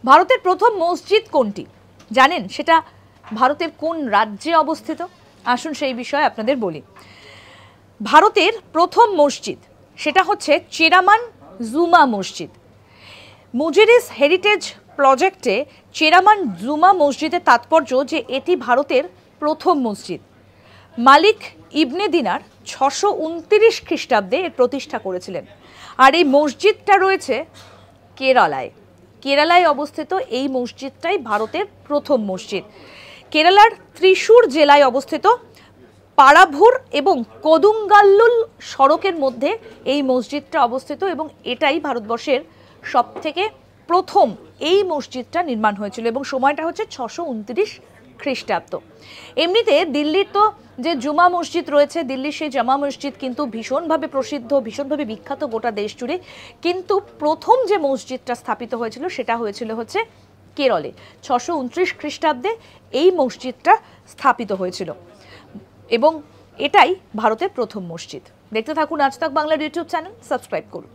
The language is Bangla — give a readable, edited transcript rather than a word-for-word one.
ভারতের প্রথম মসজিদ কোনটি জানেন? সেটা ভারতের কোন রাজ্যে অবস্থিত? আসুন সেই বিষয়ে আপনাদের বলি। ভারতের প্রথম মসজিদ সেটা হচ্ছে চেরামান জুমা মসজিদ। মুজিরিস হেরিটেজ প্রজেক্টে চেরামান জুমা মসজিদের তাৎপর্য যে এটি ভারতের প্রথম মসজিদ। মালিক ইবনে দিনার 629 খ্রিস্টাব্দে এর প্রতিষ্ঠা করেছিলেন। আর এই মসজিদটা রয়েছে কেরালায়। কেরালায় অবস্থিত এই মসজিদটাই ভারতের প্রথম মসজিদ। কেরালার ত্রিশূর জেলায় অবস্থিত পারাভুর এবং কদুঙ্গাল্লুল সড়কের মধ্যে এই মসজিদটা অবস্থিত এবং এটাই ভারতবর্ষের সবথেকে প্রথম এই মসজিদটা নির্মাণ হয়েছিল এবং সময়টা হচ্ছে 629 খ্রিস্টাব্দ। এমনিতে দিল্লির তো যে জুমা মসজিদ রয়েছে, দিল্লির সেই জামা মসজিদ কিন্তু ভীষণভাবে প্রসিদ্ধ, ভীষণভাবে বিখ্যাত গোটা দেশ জুড়ে। কিন্তু প্রথম যে মসজিদটা স্থাপিত হয়েছিল সেটা হয়েছিল হচ্ছে কেরলে। 629 খ্রিস্টাব্দে এই মসজিদটা স্থাপিত হয়েছিল এবং এটাই ভারতের প্রথম মসজিদ। দেখতে থাকুন আজ তাক বাংলার ইউটিউব চ্যানেল, সাবস্ক্রাইব করুন।